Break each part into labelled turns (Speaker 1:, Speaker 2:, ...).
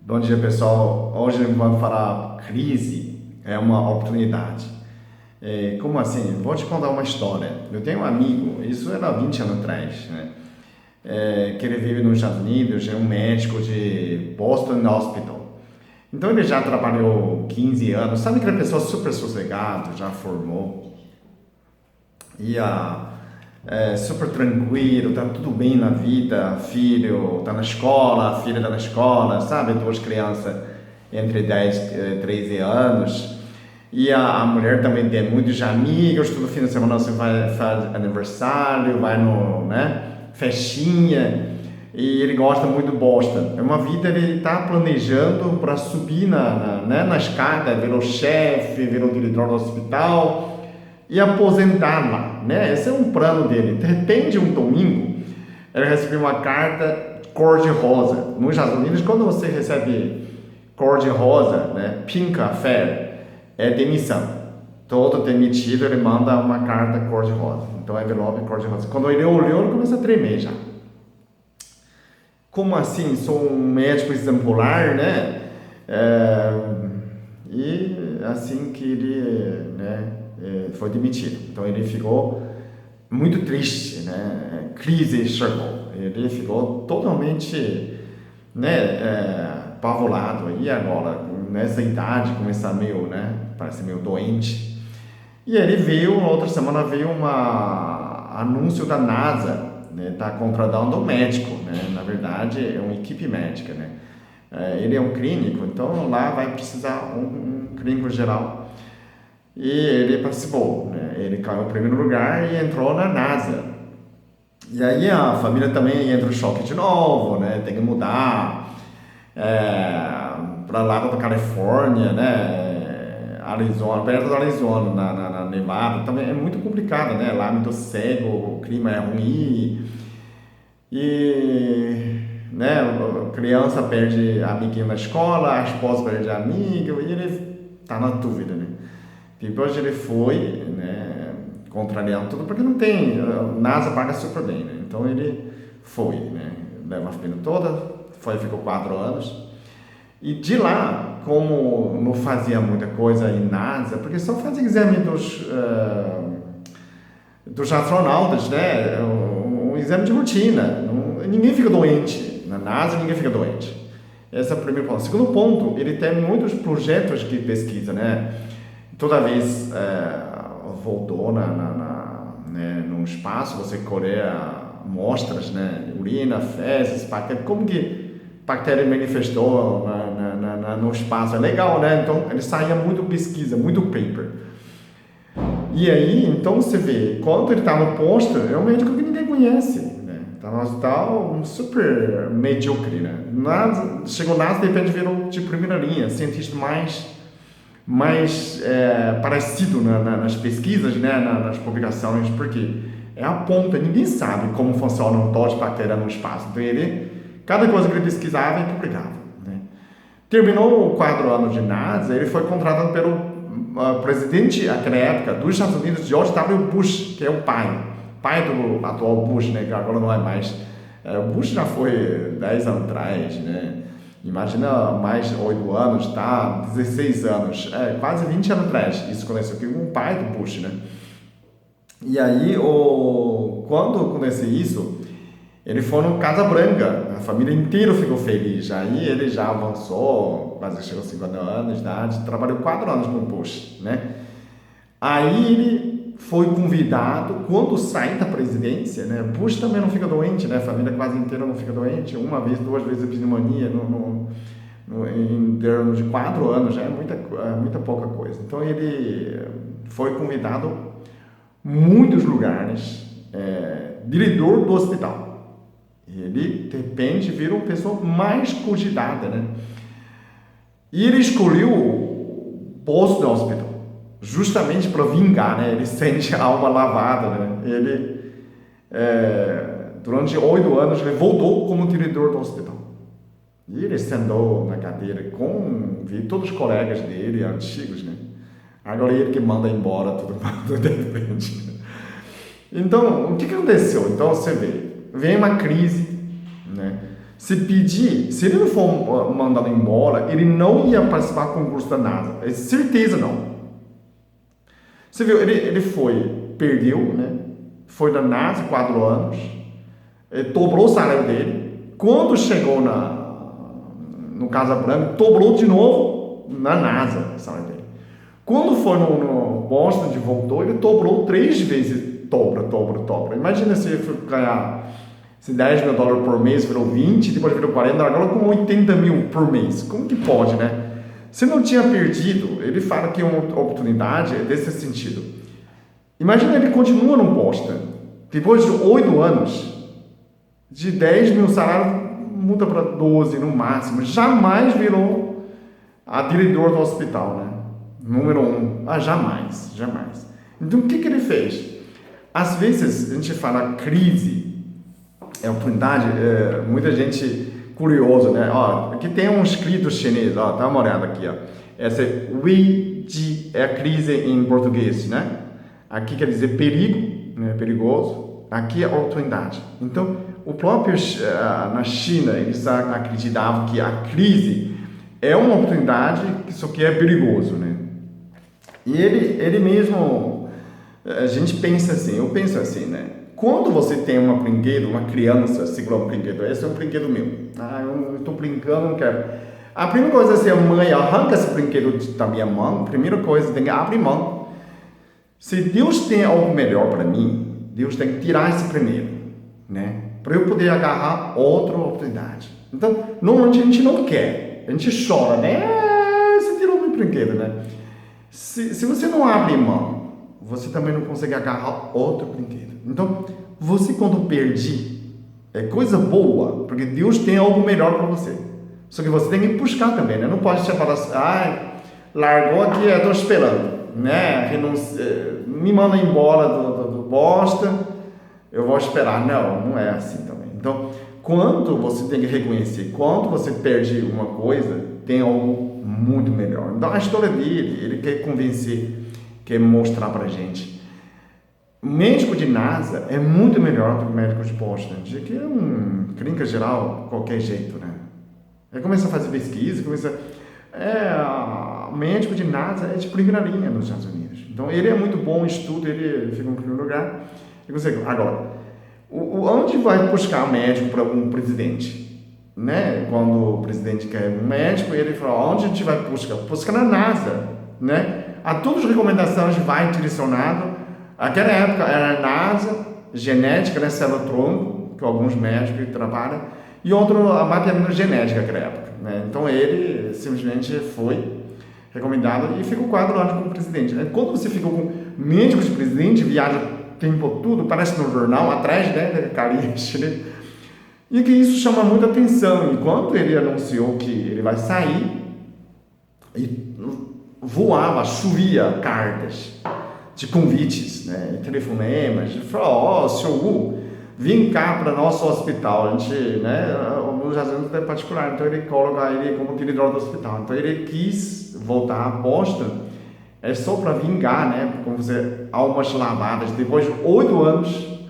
Speaker 1: Bom dia, pessoal. Hoje vamos falar crise é uma oportunidade. Como assim? Vou te contar uma história. Eu tenho um amigo, isso era 20 anos atrás, né? Que ele vive nos Estados Unidos, é um médico de Boston Hospital. Então ele já trabalhou 15 anos, sabe aquela pessoa super sossegada, já formou, ia super tranquilo, tá tudo bem na vida, filho tá na escola, filha tá na escola, sabe? Duas crianças entre 10 e 13 anos. E a mulher também tem muitos amigos, todo fim de semana você vai faz aniversário, vai no, né, festinha. E ele gosta muito do Boston. É uma vida ele está planejando para subir na escada, virou chefe, virou diretor do hospital e aposentar lá, né? Esse é um plano dele. De repente, um domingo, ele recebeu uma carta cor-de-rosa. Nos Estados Unidos, quando você recebe cor-de-rosa, né, pink affair, é demissão. Todo demitido, ele manda uma carta cor-de-rosa. Então, envelope cor-de-rosa. Quando ele olhou, ele começa a tremer já. Como assim? Sou um médico exemplar, né? E assim que ele, né, foi demitido. Então ele ficou muito triste, né? Crise chegou. Ele ficou totalmente, né, apavorado. E agora, nessa idade, começar meio, né, parece meio doente. E ele veio, outra semana veio um anúncio da NASA, né, tá contratando um médico, né? Na verdade, é uma equipe médica, né? Ele é um clínico, então lá vai precisar um clínico geral. E ele participou, né? Ele caiu em primeiro lugar e entrou na NASA. E aí a família também entra em choque de novo, né? Tem que mudar para lá da Califórnia, né? Arizona, perto da Arizona, na Nevada, também é muito complicado, né? Lá é muito cego, o clima é ruim e, né? A criança perde amiguinho na escola, a esposa perde amigo e ele tá na dúvida, né? Depois ele foi, né? Contrariando tudo, porque não tem, a NASA paga super bem, né? Então ele foi, né? Leva a família toda, foi, ficou 4 anos. E de lá, como não fazia muita coisa em NASA, porque só fazia exame dos astronautas, né? Um exame de rotina. Ninguém fica doente. Na NASA, ninguém fica doente. Esse é o primeiro ponto. Segundo ponto, ele tem muitos projetos de pesquisa, né? Toda vez voltou né, no espaço, você colher amostras, né? Urina, fezes, bactérias. Como que bactéria manifestou no espaço? É legal, né? Então, ele saía muito pesquisa, muito paper. E aí, então você vê, quando ele está no posto, é um médico que ninguém conhece, né? Está no hospital super medíocre, né? Chegou NASA, de repente virou de primeira linha, cientista mais parecido nas pesquisas, né? Nas publicações, porque é a ponta, ninguém sabe como funciona um tal de bactéria no espaço. Então cada coisa que ele pesquisava, ele publicava, né? Terminou 4 anos de NASA, ele foi contratado pelo presidente, naquela época, dos Estados Unidos, George W. Bush, que é o pai do atual Bush, né, que agora não é mais. O Bush já foi 10 anos atrás, né? Imagina mais 8 anos, tá? 16 anos, quase 20 anos atrás. Isso aconteceu com o pai do Bush, né? E aí, quando aconteceu isso, ele foi no Casa Branca, a família inteira ficou feliz. Aí ele já avançou, quase chegou a 50 anos de idade, trabalhou 4 anos com o Bush, né? Aí ele foi convidado, quando sai da presidência, né? Bush também não fica doente, né? A família quase inteira não fica doente, uma vez, 2 vezes a pneumonia em termos de 4 anos, já é muita pouca coisa. Então ele foi convidado muitos lugares, diretor do hospital. Ele, de repente, vira uma pessoa mais cogitada, né? E ele escolheu o Boston Hospital, justamente para vingar, né? Ele sente a alma lavada, né? Ele, durante 8 anos, ele voltou como diretor do hospital. E ele sentou na cadeira vi todos os colegas dele, antigos, né? Agora ele que manda embora todo mundo, de repente. Então, o que aconteceu? Então, você vem uma crise, né? Se ele não for mandado embora, ele não ia participar do concurso da NASA. É certeza não. Você viu, ele perdeu, né? Foi da NASA 4 anos, dobrou o salário dele. Quando chegou no Casa Branca, dobrou de novo na NASA o salário dele. Quando foi no Boston, voltou, ele dobrou 3 vezes, dobra. Imagina se ele ganhar $10 mil por mês, virou 20, depois virou 40, agora com 80 mil por mês. Como que pode, né? Se não tinha perdido, ele fala que uma oportunidade é desse sentido. Imagina ele continua no Boston, depois de 8 anos, de 10 mil salário, muda para 12 no máximo, jamais virou a diretor do hospital, né? Número 1, jamais. Então o que ele fez? Às vezes a gente fala crise, é oportunidade, muita gente curioso, né? Ó, aqui tem um escrito chinês, ó, dá uma olhada aqui, ó. Essa é Wei Ji, é a crise em português, né? Aqui quer dizer perigo, né? Perigoso. Aqui é oportunidade. Então, o próprio na China eles acreditavam que a crise é uma oportunidade, só que é perigoso, né? E ele mesmo, a gente pensa assim, eu penso assim, né? Quando você tem um brinquedo, uma criança segura um brinquedo, esse é um brinquedo meu. Eu estou brincando, não quero. A primeira coisa é se a mãe arranca esse brinquedo da minha mão, a primeira coisa tem que abrir mão. Se Deus tem algo melhor para mim, Deus tem que tirar esse primeiro, né? Para eu poder agarrar outra oportunidade. Então, normalmente a gente não quer, a gente chora, né? Você tirou meu brinquedo, né? Se você não abre mão, você também não consegue agarrar outro brinquedo. Então, você quando perde, é coisa boa, porque Deus tem algo melhor para você. Só que você tem que buscar também, né? Não pode falar assim, largou aqui, eu estou esperando, né? Me manda embora do Boston, eu vou esperar. Não é assim também. Então, quando você tem que reconhecer, quando você perde uma coisa, tem algo muito melhor. Então, a história dele, ele quer convencer, quer mostrar pra gente. O médico de NASA é muito melhor do que o médico de Boston, que é clínica geral, qualquer jeito, né? Ele começa a fazer pesquisa, o médico de NASA é de primeira linha nos Estados Unidos. Então, ele é muito bom em estudo, ele fica em primeiro lugar. Agora, onde vai buscar médico para um presidente? Né? Quando o presidente quer um médico, ele fala, onde a gente vai buscar? Busca na NASA, né? A todas as recomendações vai direcionado. Naquela época era NASA, genética, né? Célula-tronco, que alguns médicos trabalham, e outro, a matéria genética naquela época, né? Então ele simplesmente foi recomendado e ficou 4 anos como presidente. Quando você ficou com médico de presidente, viaja o tempo todo, parece no jornal, atrás, né, da carinha, e que isso chama muita atenção. Enquanto ele anunciou que ele vai sair, e voava, chovia cartas de convites, né, telefonemas, ele falou, senhor Wu, vem cá para nosso hospital, a gente, né, nos Estados Unidos é particular, então ele coloca ele como diretor do hospital. Então ele quis voltar a Boston, só para vingar, né, como você, almas lavadas. Depois de 8 anos,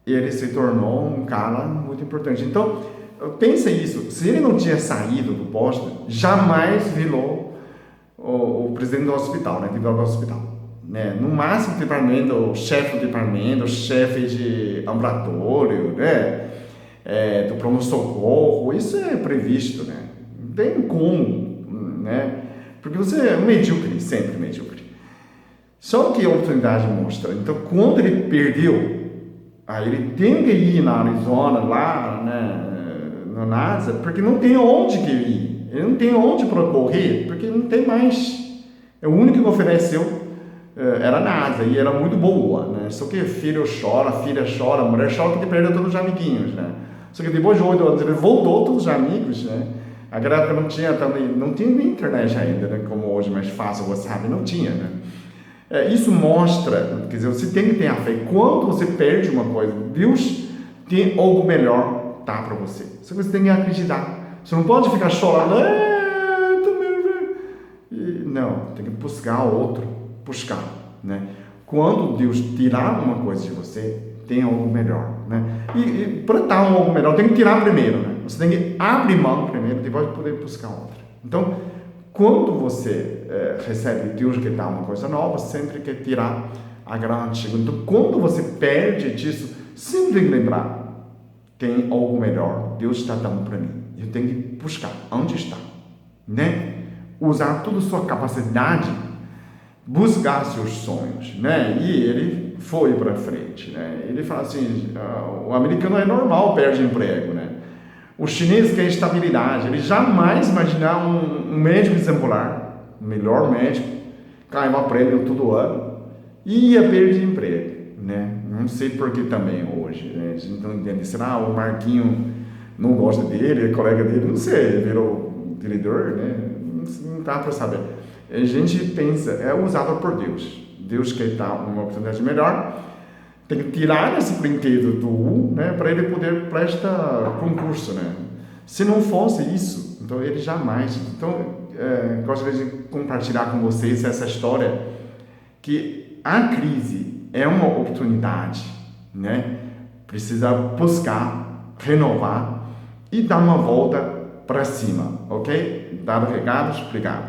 Speaker 1: ele se tornou um cara muito importante. Então, pensa isso, se ele não tinha saído do Boston, jamais virou o presidente do hospital, né, diretor do hospital. Né? No máximo, o chefe do departamento, o chefe de ambulatório, né? Do pronto-socorro, isso é previsto, né? Não tem como, né? Porque você é medíocre, sempre medíocre. Só que a oportunidade mostra. Então, quando ele perdeu, aí ele tem que ir na Arizona, lá, né, no NASA, porque não tem onde que ir. Ele não tem onde procorrer, porque não tem mais. É o único que ofereceu. Era NASA e era muito boa, né? Só que filha chora, mulher chora porque perdeu todos os amiguinhos, né? Só que depois de 8 anos ele voltou todos os amigos, né? Aquela época não tinha nem internet ainda, né? Como hoje, mais fácil, WhatsApp, não tinha, né? Isso mostra, quer dizer, você tem que ter a fé. Quando você perde uma coisa, Deus tem algo melhor tá para você. Só que você tem que acreditar. Você não pode ficar chorando, não, tem que buscar outro. Buscar, né? Quando Deus tirar uma coisa de você, tem algo melhor, né? E para dar algo melhor, tem que tirar primeiro, né? Você tem que abrir mão primeiro, depois poder buscar outra. Então, quando você recebe Deus que dá uma coisa nova, sempre quer tirar a grande antiga. Então, quando você perde disso, sempre lembrar, tem algo melhor. Deus está dando para mim. Eu tenho que buscar onde está, né? Usar toda a sua capacidade, buscar seus sonhos, né? E ele foi para frente, né? Ele fala assim, o americano é normal perde emprego, né? O chinês quer estabilidade. Ele jamais imaginar um médico exemplar, o melhor médico, ganhava prêmio todo ano e ia perder emprego, né? Não sei por que também hoje, né? A gente não entende. Será o Marquinho não gosta dele, é colega dele? Não sei, virou diretor, né? Não dá para saber. A gente pensa, é usado por Deus. Deus quer dar uma oportunidade melhor. Tem que tirar esse brinquedo do né, para ele poder prestar concurso, né? Se não fosse isso, então ele jamais. Então, gostaria de compartilhar com vocês essa história que a crise é uma oportunidade, né? Precisa buscar, renovar e dar uma volta para cima, ok? Dado recados, obrigado.